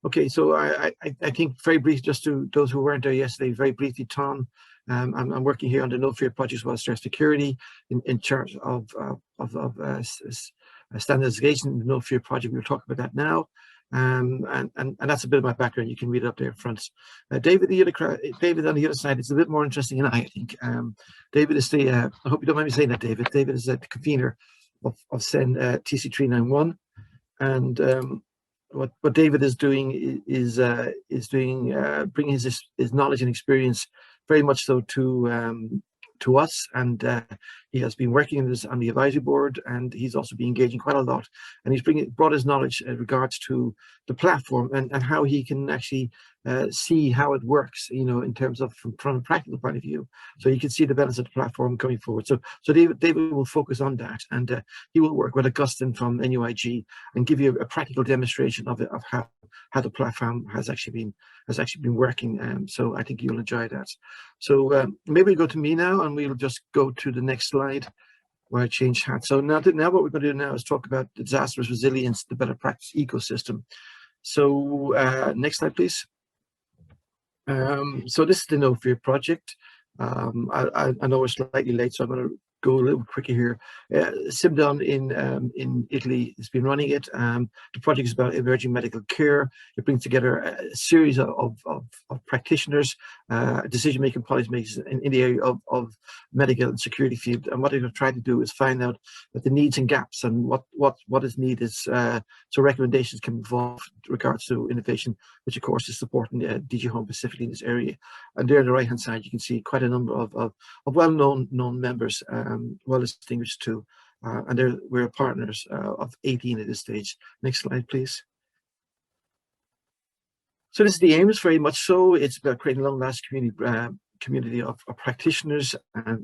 Okay, so I think very briefly, just to those who weren't there yesterday, very briefly, Tom, I'm working here on the No Fear project as well as STAIR4SECURITY in charge of standardization, the No Fear project. We'll talk about that now. And that's a bit of my background. You can read it up there in front. David, David on the other side, it's a bit more interesting than I think. David is the, I hope you don't mind me saying that, David. David is the convener of SEN TC391. And what David is doing is bringing his knowledge and experience very much so to us, and he has been working on the advisory board, and he's also been engaging quite a lot, and he's brought his knowledge in regards to the platform and how he can actually see how it works, you know, in terms of from a practical point of view, so you can see the benefits of the platform going forward. So David will focus on that, and he will work with Augustine from NUIG and give you a practical demonstration of how the platform has actually been working. So I think you'll enjoy that. So maybe we go to me now, and we'll just go to the next slide where I change hats. So now what we're going to do now is talk about the Disastrous Resilience, the better practice ecosystem. So next slide, please. So this is the No Fear project. I know we're slightly late, so I'm going to go a little quicker here. Simdon in Italy has been running it. The project is about emerging medical care. It brings together a series of practitioners, decision-making policymakers in the area of medical and security field. And what they're going to try to do is find out the needs and gaps and what is needed, so recommendations can involve regards to innovation, which of course is supporting DG Home specifically in this area. And there on the right-hand side, you can see quite a number of well-known members, well distinguished too, and we're partners of 18 at this stage. Next slide, please. So this is the aims, very much so. It's about creating a long-lasting community of practitioners.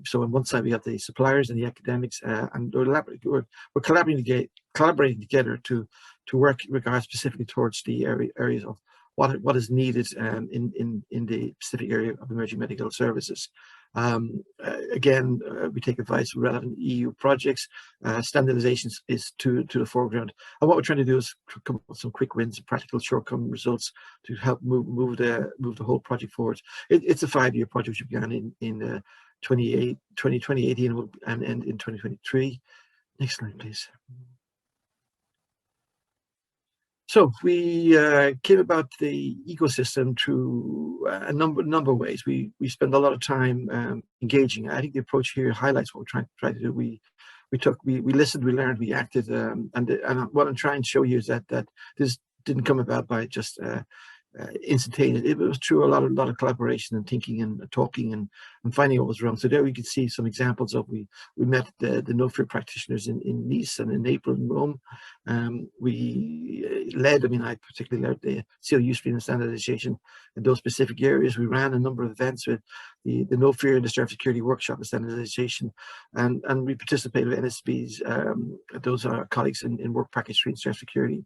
So on one side we have the suppliers and the academics, and we're collaborating together to work in regards specifically towards the areas of what is needed in the specific area of emerging medical services. Again, we take advice from relevant EU projects. Standardization is to the foreground, and what we're trying to do is come up with some quick wins and practical short-term results to help move the whole project forward. It's a 5-year project which began in 2018 and end in 2023. Next slide, please. So we came about the ecosystem through a number of ways. We spend a lot of time engaging. I think the approach here highlights what we're trying to do. We listened, we learned, we acted, and what I'm trying to show you is that this didn't come about by just instantaneous. It was through a lot of collaboration and thinking and talking and finding what was wrong. So there we could see some examples of we met the No Fear practitioners in Nice and in April in Rome. We led, I particularly led the CLU stream and standardization in those specific areas. We ran a number of events with the No Fear and the STAIR4SECURITY workshop and standardization, and we participated with NSBs. Those are our colleagues in work package 3 and STAIR4SECURITY.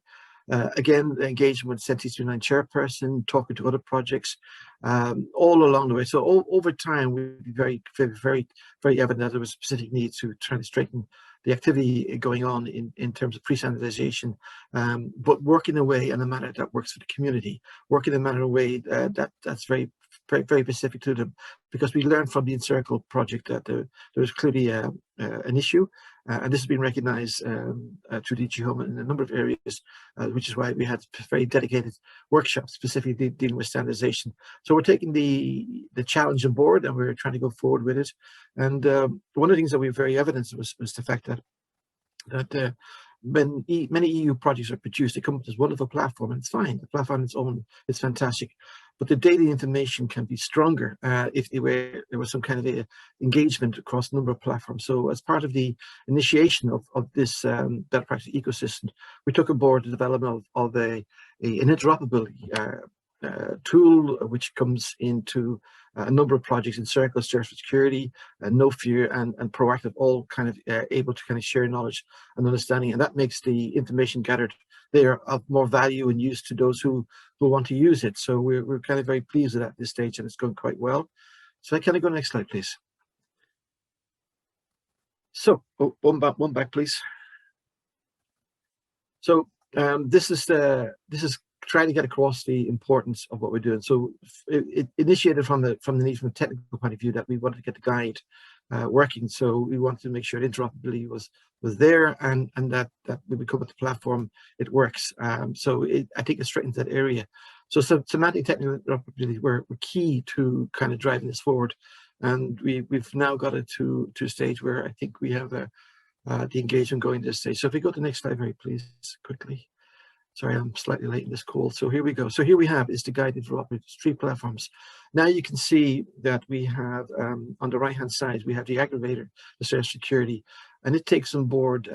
Again, engagement with SEN TC391 chairperson, talking to other projects, all along the way. So over time, we'd be very evident that there was specific needs to try to straighten the activity going on in terms of pre-standardization, but work in a way and a manner that works for the community, work in a manner, a way that's very specific to them, because we learned from the ENCIRCLE project that there was clearly an issue, and this has been recognized through DG Home in a number of areas, which is why we had very dedicated workshops specifically dealing with standardization. So we're taking the challenge on board, and we're trying to go forward with it. And one of the things that we were very evident was the fact that when many EU projects are produced, they come up with this wonderful platform, and it's fine. The platform on its own is fantastic, but the data information can be stronger if there was some kind of engagement across a number of platforms. So as part of the initiation of this better practice ecosystem, we took on board the development of an interoperability tool, which comes into a number of projects in ENCIRCLE, STAIR4SECURITY, No Fear, and Proactive, all kind of able to kind of share knowledge and understanding, and that makes the information gathered there of more value and use to those who want to use it. So we're kind of very pleased with that at this stage, and it's going quite well. So I kind of go next slide, please. So one back, please. So this is trying to get across the importance of what we're doing. So it initiated from the need from a technical point of view that we wanted to get the guide working. So we wanted to make sure interoperability was there, and that when we come with the platform, it works. So I think it strengthens that area. So semantic technical interoperability were key to kind of driving this forward, and we've now got it to a stage where I think we have the engagement going to this stage. So if we go to the next slide, very please, quickly. Sorry, I'm slightly late in this call. So here we go. So here we have is the guided for operators, 3 platforms. Now you can see that we have on the right-hand side, we have the aggregator, the STAIR4SECURITY, and it takes on board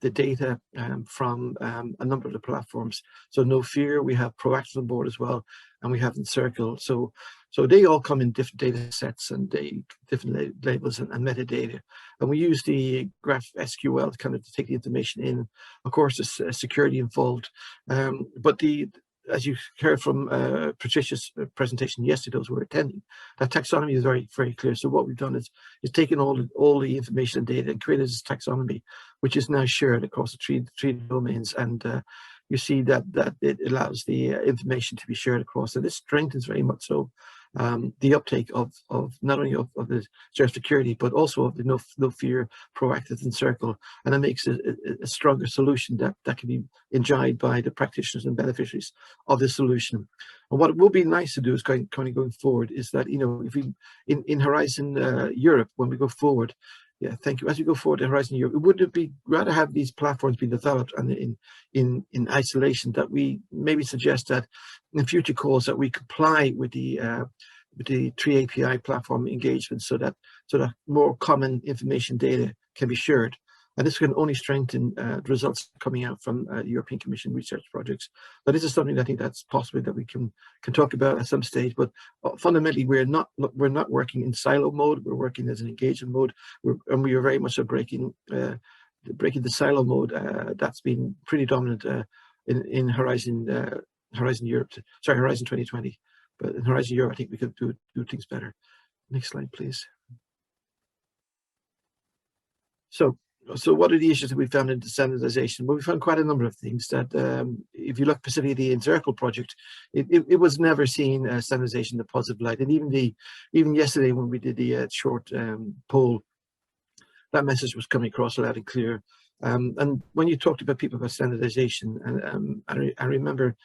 the data from a number of the platforms. So no fear, we have proactive on board as well, and we have ENCIRCLE. So they all come in different data sets and different labels and metadata. And we use the graph SQL kind of to take the information in. Of course, there's security involved. But as you heard from Patricia's presentation yesterday, those who were attending, that taxonomy is very, very clear. So what we've done is taken all the information and data and created this taxonomy, which is now shared across the three domains. And you see that it allows the information to be shared across. And this strengthens very much so the uptake of not only of the STAIR4SECURITY, but also of the no fear proactive ENCIRCLE, and that makes it a stronger solution that can be enjoyed by the practitioners and beneficiaries of the solution. And what will be nice to do is kind of going forward is that, you know, if we in Horizon Europe, when we go forward, yeah, thank you. As we go forward to Horizon Europe, wouldn't it be rather have these platforms being developed and in isolation, that we maybe suggest that in future calls that we comply with the 3 API platform engagement, so that more common information data can be shared. And this can only strengthen the results coming out from European Commission research projects. But this is something I think that's possible that we can talk about at some stage. But fundamentally, we're not working in silo mode. We're working as an engagement mode, and we are very much breaking the silo mode that's been pretty dominant in Horizon Europe. Sorry, Horizon 2020. But in Horizon Europe, I think we could do things better. Next slide, please. So what are the issues that we found in standardization? Well, we found quite a number of things that, if you look specifically at the ENCIRCLE project, it was never seen standardization in a positive light. And even yesterday when we did the short poll, that message was coming across loud and clear. And when you talked about people about standardization, and I remember,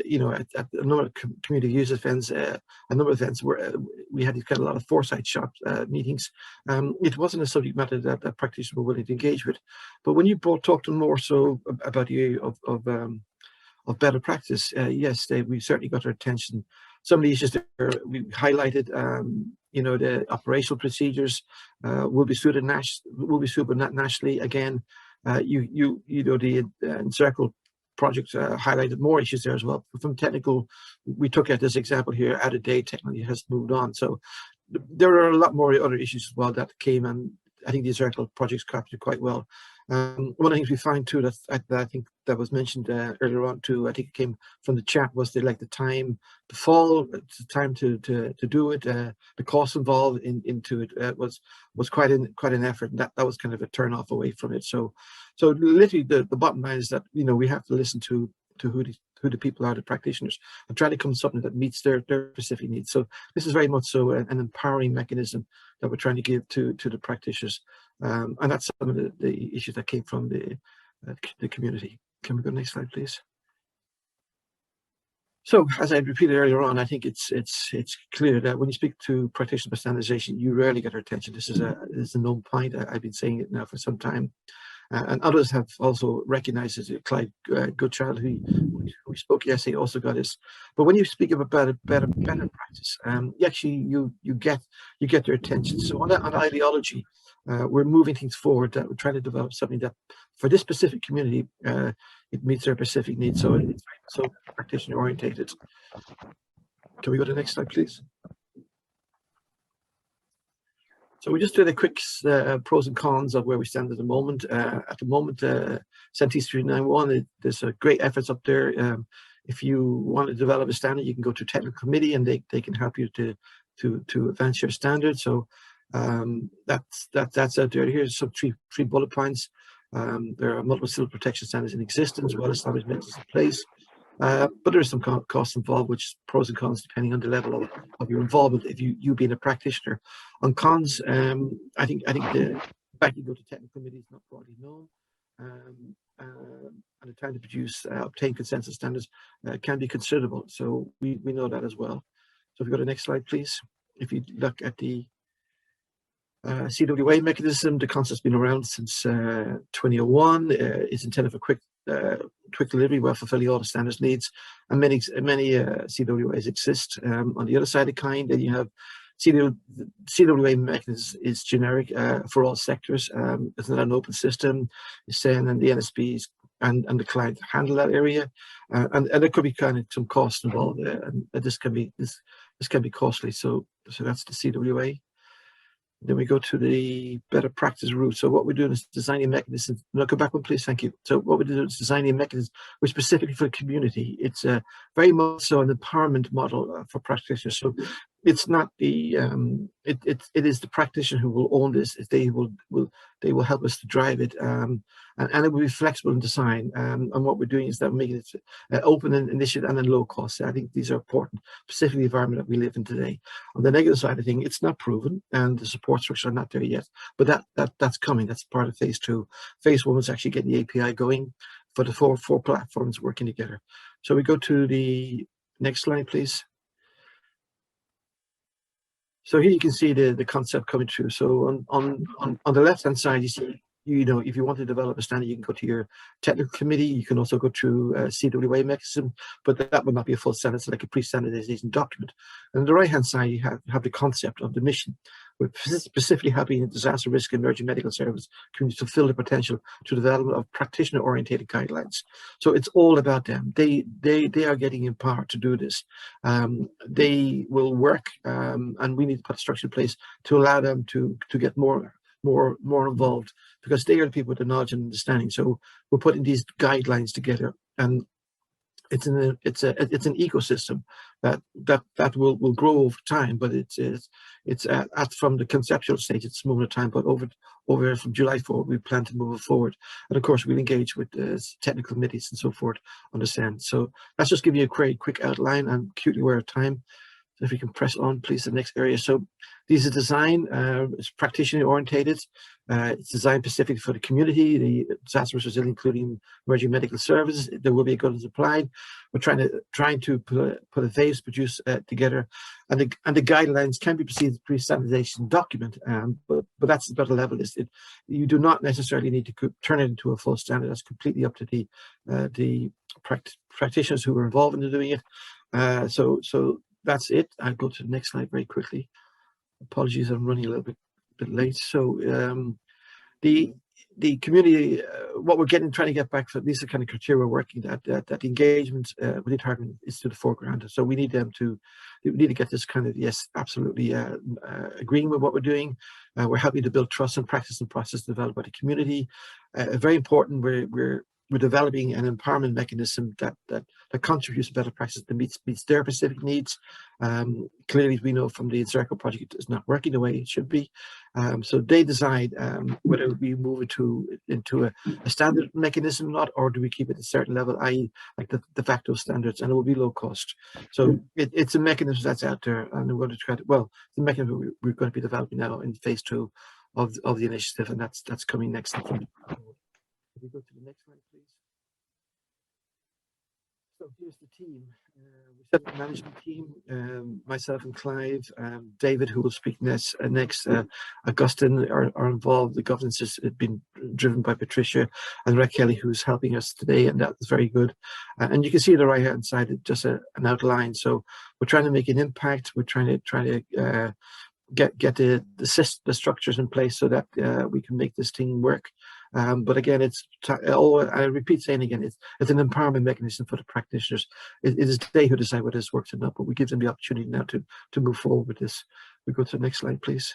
you know, at a number of community user events, a number of events where we had a lot of foresight shop meetings. It wasn't a subject matter that practitioners were willing to engage with. But when you talked to them more so about the area of better practice, yes, we certainly got their attention. Some of the issues that we highlighted, you know, the operational procedures will be suited but not nationally. Again, you know, the ENCIRCLE project highlighted more issues there as well. From technical, we took out this example here, out of date, technology has moved on. So there are a lot more other issues as well that came, and I think the ENCIRCLE projects captured quite well. One of the things we find too, that I think that was mentioned earlier on too, I think it came from the chat, was the time to fall, the time to do it, the cost involved into it was quite an effort, and that was kind of a turn off away from it. So literally the bottom line is that, you know, we have to listen to who the people are, the practitioners, and try to come to something that meets their specific needs. So this is very much so an empowering mechanism that we're trying to give to the practitioners, and that's some of the issues that came from the community. Can we go next slide, please? So, as I repeated earlier on, I think it's clear that when you speak to practitioners about standardization, you rarely get their attention. This is a known point. I've been saying it now for some time. And others have also recognized it. Clyde Goodchild, who we spoke yesterday, also got this. But when you speak about better practice, you get their attention. So on ideology, we're moving things forward. That we're trying to develop something that, for this specific community, it meets their specific needs. So it's so practitioner orientated. Can we go to the next slide, please? So we just did a quick pros and cons of where we stand at the moment. At the moment, 17391, there's great efforts up there. If you want to develop a standard, you can go to technical committee, and they can help you to advance your standard. So that's out there. Here's some three bullet points. There are multiple civil protection standards in existence, well-established methods in place. But there is some costs involved, which is pros and cons depending on the level of your involvement. If you being a practitioner, on cons, I think the fact you go to technical committee is not broadly known, and the time to produce obtain consensus standards can be considerable. So we know that as well. So if you go to the next slide, please. If you look at the CWA mechanism, the concept's been around since 2001. It's intended for quick delivery while fulfilling all the standards needs, and many CWAs exist. On the other side of the kind, then you have CWA mechanism is generic for all sectors. It's not an open system. It's saying, and the NSPs and the client handle that area, and there could be kind of some cost involved there, and this can be costly. So that's the CWA. Then we go to the better practice route. So what we're doing is designing mechanisms. No, go back one, please. Thank you. So what we're doing is designing a mechanism which specifically for the community. It's very much so an empowerment model for practitioners. So it's not the it is the practitioner who will own this. They will help us to drive it, and it will be flexible in design. And what we're doing is that we're making it open and initiative and then low cost. I think these are important, specifically the environment that we live in today. On the negative side of things, it's not proven, and the support structure are not there yet. But that's coming. That's part of phase 2. Phase 1 was actually getting the API going for the four platforms working together. So we go to the next slide, please. So here you can see the concept coming through. So on the left hand side, you see, if you want to develop a standard, you can go to your technical committee. You can also go through a CWA mechanism, but that would not be a full standard. It's like a pre-standardization document. And on the right hand side, you have the concept of the mission. We're specifically helping a disaster risk and emerging medical service communities to fulfill the potential to development of practitioner-oriented guidelines. So it's all about them. They are getting empowered to do this. They will work, and we need to put a structure in place to allow them to get more involved, because they are the people with the knowledge and understanding. So we're putting these guidelines together, and it's an ecosystem that will grow over time, but it's from the conceptual stage, it's a moment of time, but over from July forward, we plan to move it forward. And of course, we'll engage with the technical committees and so forth on this end. So let's just give you a very quick outline. I'm acutely aware of time. So if we can press on, please, the next area. So these are design, it's practitioner orientated. It's designed specifically for the community, the Disastrous Resilience, including emerging medical services. There will be a guidance applied. We're trying to put a phase produce together, and the guidelines can be perceived as a pre-standardization document. But that's about the level. You do not necessarily need to turn it into a full standard. That's completely up to the practitioners who are involved in doing it. So that's it. I'll go to the next slide very quickly. Apologies, I'm running a little bit late. So the community, what we're trying to get back for, these are kind of criteria we're working that the engagement with the department is to the foreground. So we need to get this kind of, yes, absolutely agreeing with what we're doing. We're helping to build trust and practice and process developed by the community. Very important, we're developing an empowerment mechanism that contributes to better practice that meets their specific needs. Clearly, we know from the ENCIRCLE project it's not working the way it should be. So they decide whether we move it into a standard mechanism or not, or do we keep it at a certain level, i.e. like the de facto standards, and it will be low cost. So it's a mechanism that's out there, and we're going to try to, well, the mechanism we're going to be developing now in phase 2 of the initiative, and that's coming next. If we go to the next slide, please. So here's the team. We set up a management team, myself and Clive, David, who will speak next, Augustine are involved. The governance has been driven by Patricia, and Rec Kelly, who's helping us today, and that's very good. And you can see on the right-hand side, just an outline. So we're trying to make an impact. We're trying to get the structures in place so that we can make this thing work. But again, I repeat saying again, it's an empowerment mechanism for the practitioners. It is they who decide whether this works or not, but we give them the opportunity now to move forward with this. We go to the next slide, please.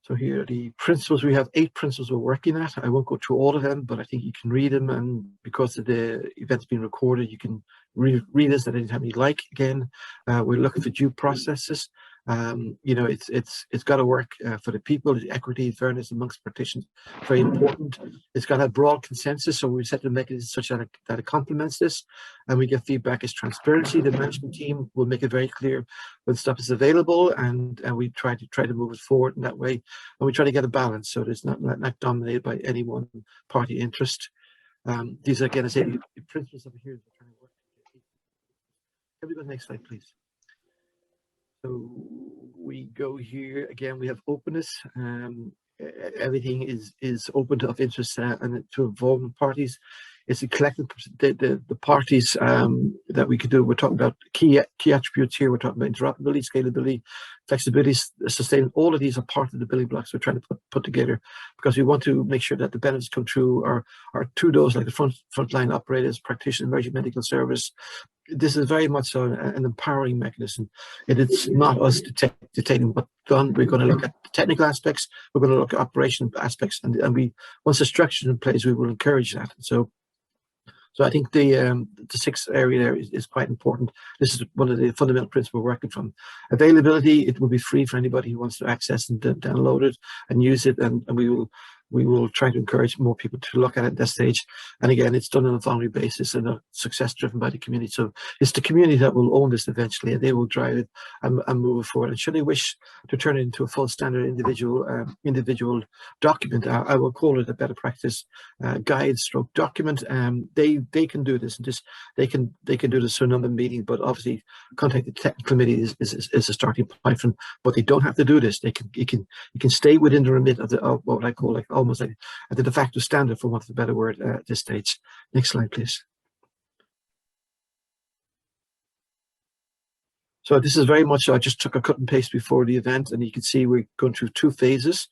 So here are the principles. We have 8 principles we're working at. I won't go through all of them, but I think you can read them, and because of the events being recorded, you can read this at any time you like. Again, we're looking for due processes. You know, it's got to work for the people. The equity, fairness amongst partitions, very important. It's got to have broad consensus, so we set the mechanism such that it complements this, and we get feedback as transparency. The management team will make it very clear when stuff is available, and we try to move it forward in that way, and we try to get a balance so that it's not dominated by any one party interest. These are, again, I say, the principles over here. Can we go to the next slide, please? So we go here again. We have openness. Everything is open to of interest and to involvement parties. It's a collective the parties that we could do. We're talking about key attributes here. We're talking about interoperability, scalability, flexibility, sustain. All of these are part of the building blocks we're trying to put together, because we want to make sure that the benefits come through are to those like the frontline operators, practitioners, emergency medical service. This is very much an empowering mechanism. It's not us dictating what's done. We're going to look at the technical aspects. We're going to look at operational aspects, and once the structure is in place, we will encourage that. So I think the sixth area there is quite important. This is one of the fundamental principles we're working from. Availability, it will be free for anybody who wants to access and download it and use it, and we will try to encourage more people to look at it at that stage. And again, it's done on a voluntary basis and a success driven by the community. So it's the community that will own this eventually, and they will drive it and move it forward. And should they wish to turn it into a full standard individual document, I will call it a better practice guide stroke document. They can do this, and they can do this through another meeting, but obviously contact the technical committee is a starting point from, but they don't have to do this. You can stay within the remit of what I call almost like a de facto standard, for want of a better word, at this stage. Next slide, please. So this is very much, I just took a cut and paste before the event, and you can see we're going through two phases.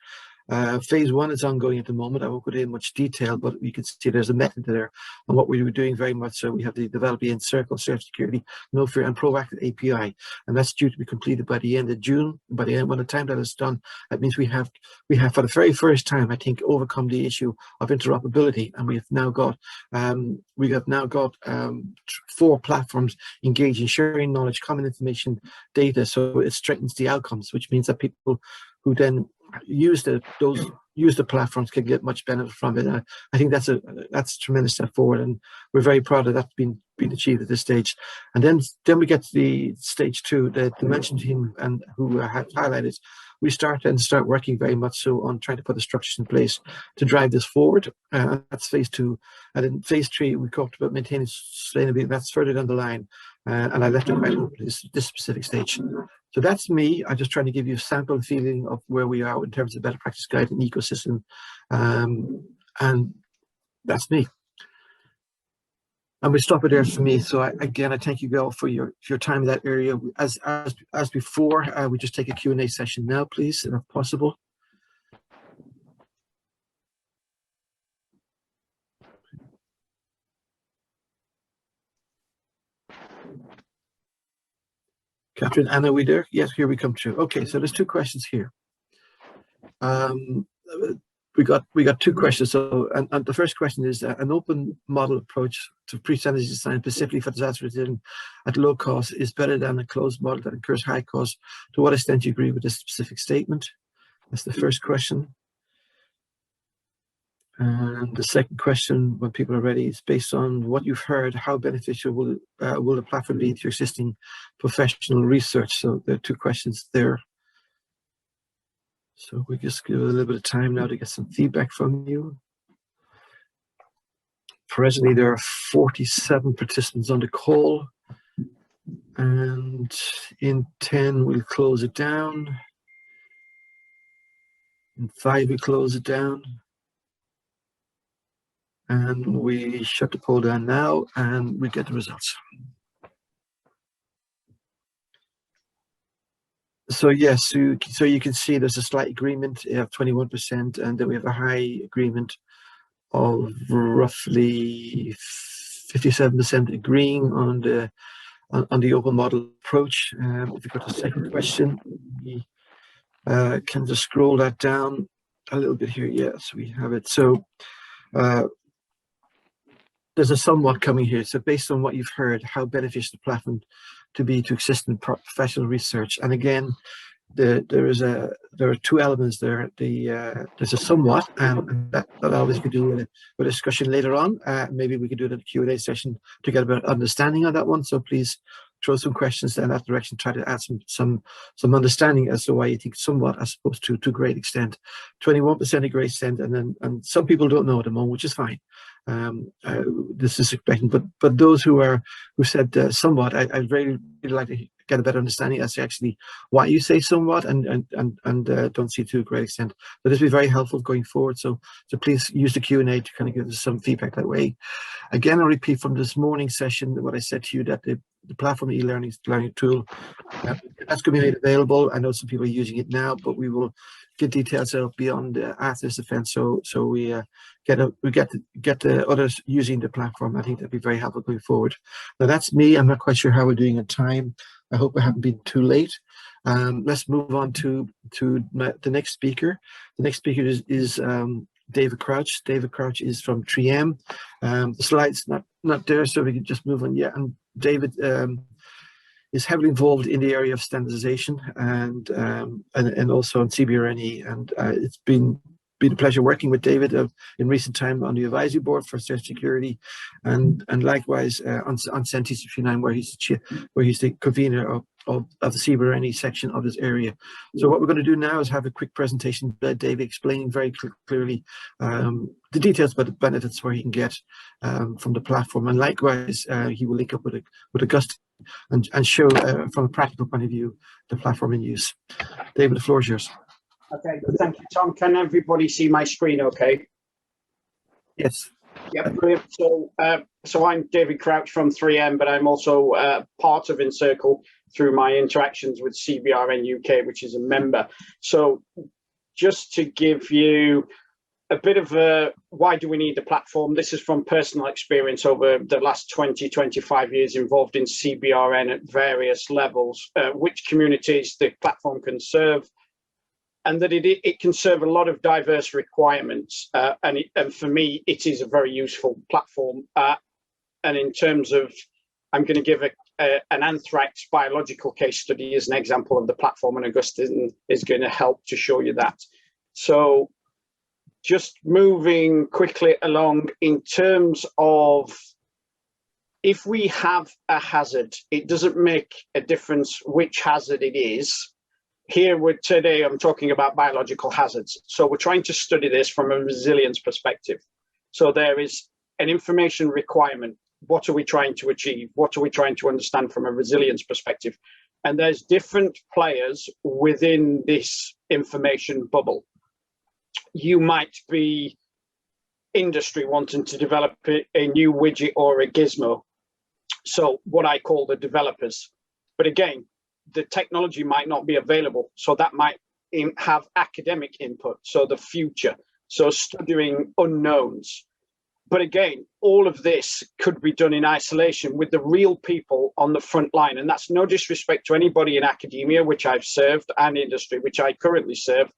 Phase one is ongoing at the moment. I won't go into much detail, but you can see there's a method there. And what we were doing very much so, we have the develop the ENCIRCLE, STAIR4SECURITY, no fear, and proactive API. And that's due to be completed by the end of June. By the time that is done, that means we have for the very first time, I think, overcome the issue of interoperability. And we have now got 4 platforms engaged in sharing knowledge, common information, data. So it strengthens the outcomes, which means that people who then use the platforms can get much benefit from it. I think that's a tremendous step forward, and we're very proud of that being achieved at this stage. And then we get to the stage 2, the management team and who have highlighted. We start working very much so on trying to put the structures in place to drive this forward. That's phase 2. And in phase 3, we talked about maintaining sustainability. That's further down the line. And I left it quite open this specific stage. So that's me. I'm just trying to give you a sample feeling of where we are in terms of better practice guide and ecosystem. And that's me. And we stop it there for me. So again, I thank you all for your time in that area. As before, we just take a Q&A session now, please, if possible. Catherine, Anna, are we there? Yes, here we come through. Okay, so there's 2 questions here. We got 2 questions. So, and the first question is an open model approach to pre-standardized design specifically for disaster resilience at low cost is better than a closed model that incurs high cost. To what extent do you agree with this specific statement? That's the first question. And the second question, when people are ready, is based on what you've heard, how beneficial will the platform be to your existing professional research? So there are 2 questions there. So we just give it a little bit of time now to get some feedback from you. Presently, there are 47 participants on the call, and in 10 we'll close it down. In 5 we close it down. And we shut the poll down now, and we get the results. So yes, so you can see there's a slight agreement of 21%, and then we have a high agreement of roughly 57% agreeing on the open model approach. If we go to the second question, we can just scroll that down a little bit here. Yes, we have it. So there's a somewhat coming here. So based on what you've heard, how beneficial the platform to assist in professional research. And again, there are two elements there. There's a somewhat, and that always could do with a discussion later on. Maybe we could do it in a Q&A session to get a better understanding of that one. So please throw some questions in that direction. Try to add some understanding as to why you think somewhat as opposed to a great extent. 21% a great extent, and some people don't know at the moment, which is fine. This is expecting, but those who said somewhat, I'd really like to get a better understanding as to actually why you say somewhat and don't see to a great extent. But this will be very helpful going forward. So please use the Q&A to kind of give us some feedback that way. Again, I'll repeat from this morning's session what I said to you, that the platform e-learning learning tool, that's going to be made available. I know some people are using it now, but we will get details out beyond after this event, so we get the others using the platform. I think that'd be very helpful going forward. Now that's me. I'm not quite sure how we're doing in time. I hope I haven't been too late. Let's move on to the next speaker. The next speaker is David Crouch. David Crouch is from 3M. The slide's not there, so we can just move on. Yeah, and David is heavily involved in the area of standardization and also on CBRNE, and it's been a pleasure working with David in recent time on the advisory board for STAIR4SECURITY, and likewise on CENTI 69, where he's the convener of the CBRNE section of this area. So what we're going to do now is have a quick presentation by David explaining very clearly the details about the benefits where he can get from the platform, and likewise he will link up with Augusta and show from a practical point of view the platform in use. David, the floor is yours. Okay, thank you, Tom. Can everybody see my screen okay? Yes. Yeah, brilliant. So I'm David Crouch from 3M, but I'm also part of ENCIRCLE through my interactions with CBRN UK, which is a member. So just to give you a bit of a why do we need the platform, this is from personal experience over the last 20-25 years involved in CBRN at various levels, which communities the platform can serve, and that it can serve a lot of diverse requirements. And for me, it is a very useful platform. And in terms of, I'm going to give an anthrax biological case study as an example of the platform, and Augustine is going to help to show you that. So just moving quickly along in terms of, if we have a hazard, it doesn't make a difference which hazard it is. Here today, I'm talking about biological hazards. So we're trying to study this from a resilience perspective. So there is an information requirement. What are we trying to achieve? What are we trying to understand from a resilience perspective? And there's different players within this information bubble. You might be industry wanting to develop a new widget or a gizmo. So what I call the developers. But again, the technology might not be available, so that might have academic input, so the future, so studying unknowns. But again, all of this could be done in isolation with the real people on the front line, and that's no disrespect to anybody in academia, which I've served, and industry, which I currently serve.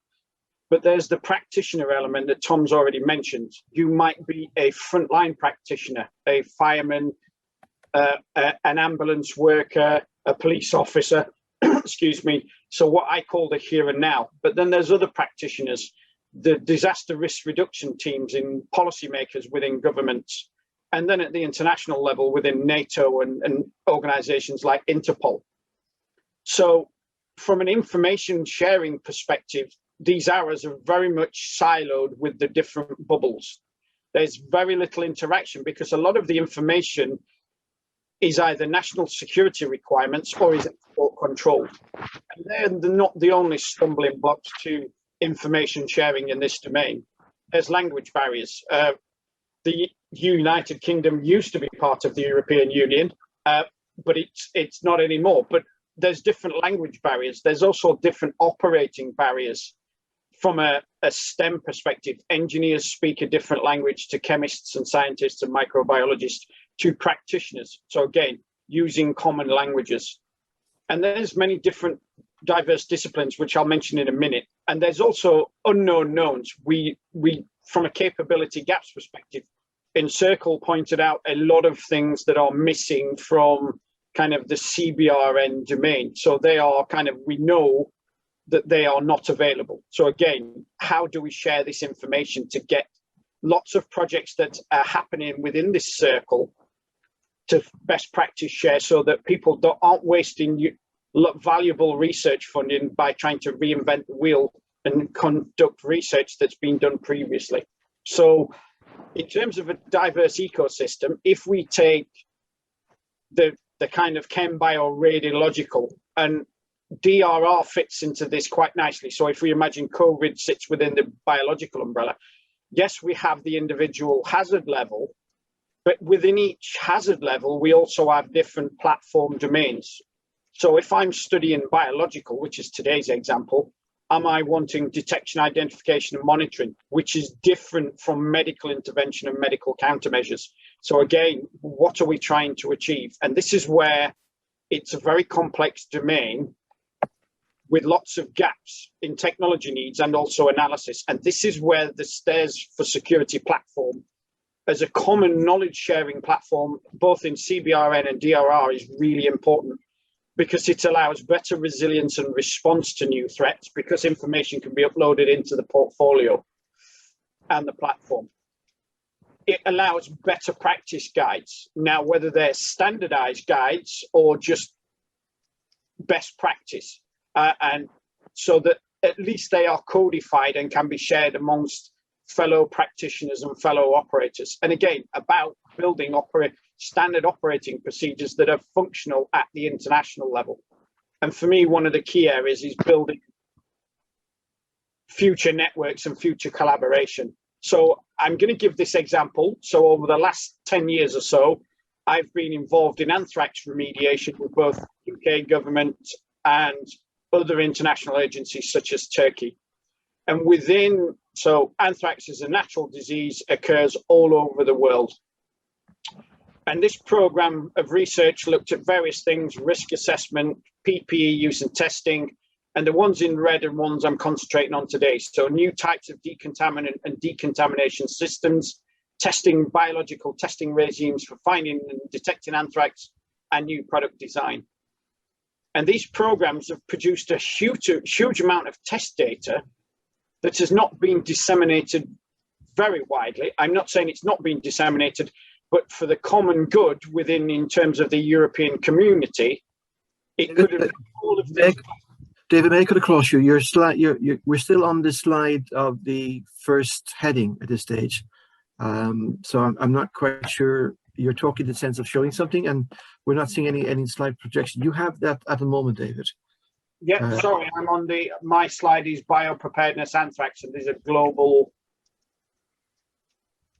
But there's the practitioner element that Tom's already mentioned. You might be a frontline practitioner, a fireman, an ambulance worker, a police officer, excuse me, so what I call the here and now. But then there's other practitioners, the disaster risk reduction teams in policymakers within governments, and then at the international level within NATO and organizations like Interpol. So from an information sharing perspective, these areas are very much siloed with the different bubbles. There's very little interaction because a lot of the information is either national security requirements or is export controlled. And they're not the only stumbling blocks to information sharing in this domain. There's language barriers. The United Kingdom used to be part of the European Union, but it's not anymore. But there's different language barriers. There's also different operating barriers. From a STEM perspective, engineers speak a different language to chemists and scientists and microbiologists, to practitioners. So again, using common languages. And there's many different diverse disciplines, which I'll mention in a minute. And there's also unknown knowns. We from a capability gaps perspective, ENCIRCLE pointed out a lot of things that are missing from kind of the CBRN domain. So they are kind of, we know that they are not available. So again, how do we share this information to get lots of projects that are happening within this circle to best practice share, so that people aren't wasting valuable research funding by trying to reinvent the wheel and conduct research that's been done previously. So in terms of a diverse ecosystem, if we take the kind of chem bio radiological, and DRR fits into this quite nicely. So if we imagine COVID sits within the biological umbrella, yes, we have the individual hazard level, but within each hazard level, we also have different platform domains. So if I'm studying biological, which is today's example, am I wanting detection, identification, and monitoring, which is different from medical intervention and medical countermeasures? So again, what are we trying to achieve? And this is where it's a very complex domain with lots of gaps in technology needs and also analysis. And this is where the STAIR4SECURITY platform, as a common knowledge sharing platform, both in CBRN and DRR, is really important, because it allows better resilience and response to new threats, because information can be uploaded into the portfolio and the platform. It allows better practice guides. Now, whether they're standardized guides or just best practice, and so that at least they are codified and can be shared amongst fellow practitioners and fellow operators. And again, about building standard operating procedures that are functional at the international level. And for me, one of the key areas is building future networks and future collaboration. So I'm going to give this example. So over the last 10 years or so, I've been involved in anthrax remediation with both UK government and other international agencies such as Turkey. And so anthrax is a natural disease, occurs all over the world. And this program of research looked at various things: risk assessment, PPE use and testing, and the ones in red are ones I'm concentrating on today. So new types of decontaminant and decontamination systems, testing, biological testing regimes for finding and detecting anthrax, and new product design. And these programs have produced a huge amount of test data that has not been disseminated very widely. I'm not saying it's not being disseminated, but for the common good in terms of the European community, it could have been all of this. David, may I cut across you? We're still on the slide of the first heading at this stage. So I'm not quite sure. You're talking in the sense of showing something, and we're not seeing any slide projection. You have that at the moment, David. Yeah, sorry, I'm on my slide is biopreparedness anthrax, and there's a global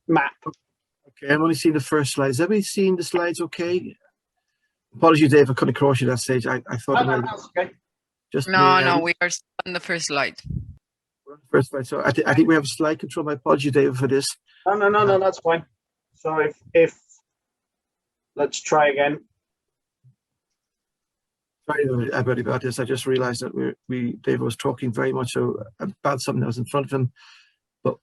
map. Okay, I'm only seeing the first slide. Has everybody seen the slides okay? Apologies, Dave, I couldn't cross you that stage. I thought No, that's okay. Just no, we are on the first slide. We're on the first slide. So I think we have slide control. My apologies, David, for this. No, that's fine. So if let's try again. Sorry everybody about this. I just realized that David was talking very much so about something that was in front of him, but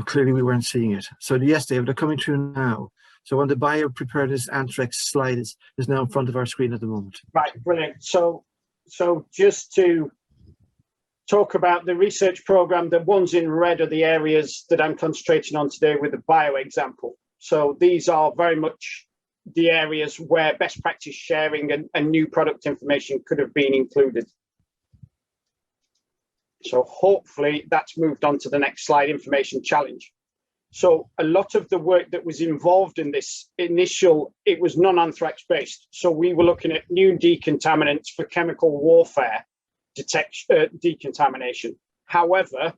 clearly we weren't seeing it. So yes, David, they're coming through now. So on the biopreparedness anthrax slide is now in front of our screen at the moment. Right, brilliant. So just to talk about the research program, the ones in red are the areas that I'm concentrating on today with the bio example. So these are very much the areas where best practice sharing and new product information could have been included. So hopefully that's moved on to the next slide, information challenge. So a lot of the work that was involved in this it was non-anthrax based. So we were looking at new decontaminants for chemical warfare decontamination. However,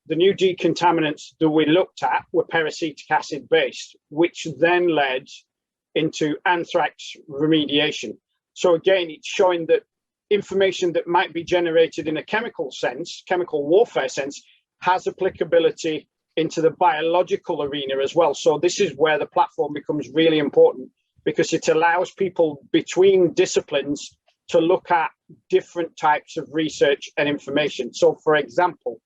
the new decontaminants that we looked at were peracetic acid based, which then led into anthrax remediation. So again, it's showing that information that might be generated in a chemical warfare sense, has applicability into the biological arena as well. So this is where the platform becomes really important, because it allows people between disciplines to look at different types of research and information. So for example,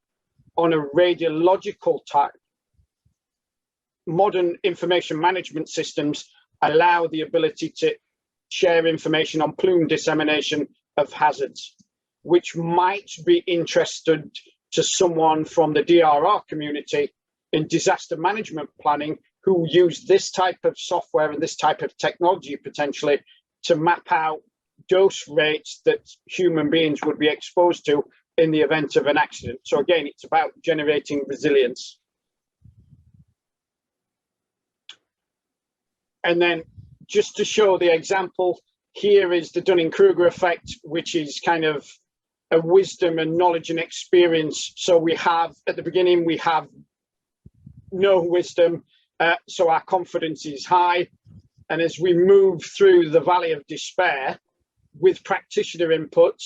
on a radiological type, modern information management systems allow the ability to share information on plume dissemination of hazards, which might be interested to someone from the DRR community in disaster management planning who use this type of software and this type of technology potentially to map out dose rates that human beings would be exposed to in the event of an accident. So again, it's about generating resilience. And then just to show the example, here is the Dunningkruger Effect, which is kind of a wisdom and knowledge and experience. So we have, at the beginning, we have no wisdom, so our confidence is high. And as we move through the valley of despair, with practitioner inputs,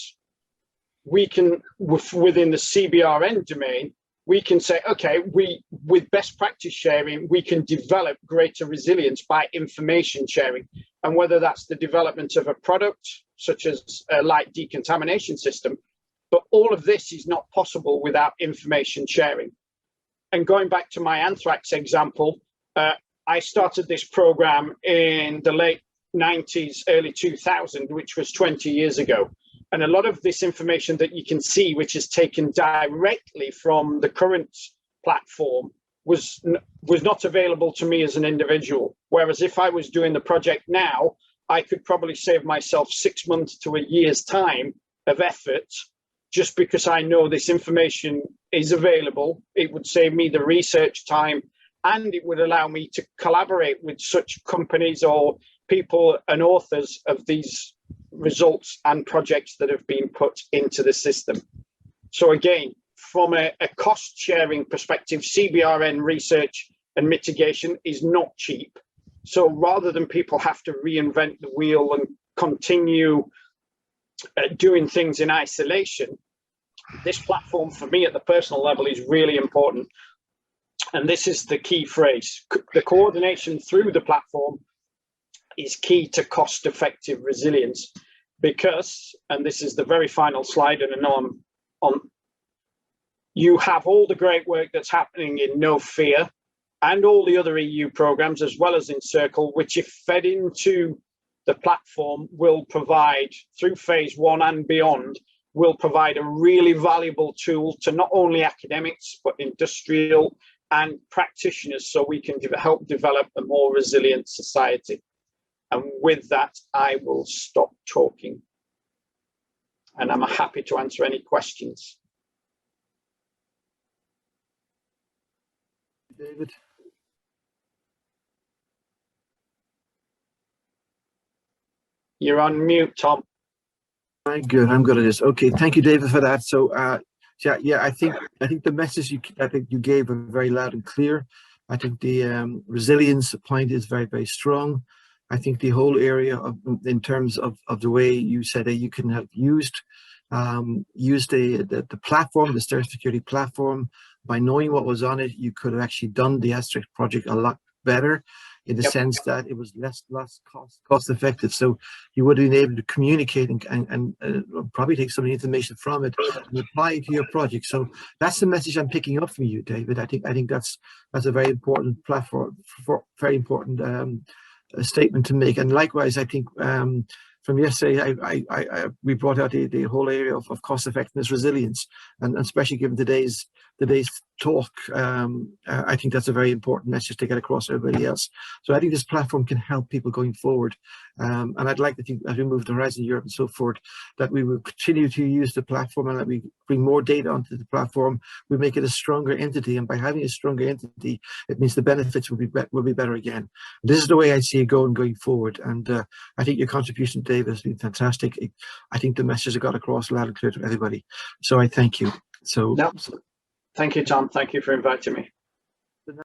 we can, within the CBRN domain, we can say, okay, with best practice sharing, we can develop greater resilience by information sharing. And whether that's the development of a product, such as a light decontamination system, but all of this is not possible without information sharing. And going back to my anthrax example, I started this program in the late 90s, early 2000, which was 20 years ago. And a lot of this information that you can see, which is taken directly from the current platform, was not available to me as an individual. Whereas if I was doing the project now, I could probably save myself 6 months to a year's time of effort, just because I know this information is available. It would save me the research time, and it would allow me to collaborate with such companies or people and authors of these results and projects that have been put into the system. So again, from a cost sharing perspective, CBRN research and mitigation is not cheap. So rather than people have to reinvent the wheel and continue doing things in isolation, this platform for me at the personal level is really important. And this is the key phrase: the coordination through the platform is key to cost-effective resilience, because, and this is the very final slide, and I know I'm on, you have all the great work that's happening in No Fear and all the other EU programs, as well as ENCIRCLE, which if fed into the platform will provide, through phase 1 and beyond, will provide a really valuable tool to not only academics, but industrial and practitioners, so we can help develop a more resilient society. And with that, I will stop talking. And I'm happy to answer any questions. David. You're on mute, Tom. I'm good. I'm good at this. Okay, thank you, David, for that. So, yeah, I think the message you gave are very loud and clear. I think the resilience point is very, very strong. I think the whole area in terms of the way you said that you can have used the platform, the STAIR4SECURITY platform, by knowing what was on it, you could have actually done the Asterisk project a lot better, in the sense that it was less cost effective. So you would have been able to communicate and probably take some information from it and apply it to your project. So that's the message I'm picking up from you, David. I think that's a very important platform, very important statement to make. And likewise, I think from yesterday, we brought out the whole area of cost effectiveness, resilience, and especially given today's talk, I think that's a very important message to get across to everybody else. So I think this platform can help people going forward. And I'd like to think, as we move to Horizon Europe and so forth, that we will continue to use the platform and that we bring more data onto the platform. We make it a stronger entity, and by having a stronger entity, it means the benefits will be better again. This is the way I see it going forward. And I think your contribution, David, has been fantastic. I think the message has got across loud and clear to everybody. So I thank you. So. No. Thank you, Tom. Thank you for inviting me.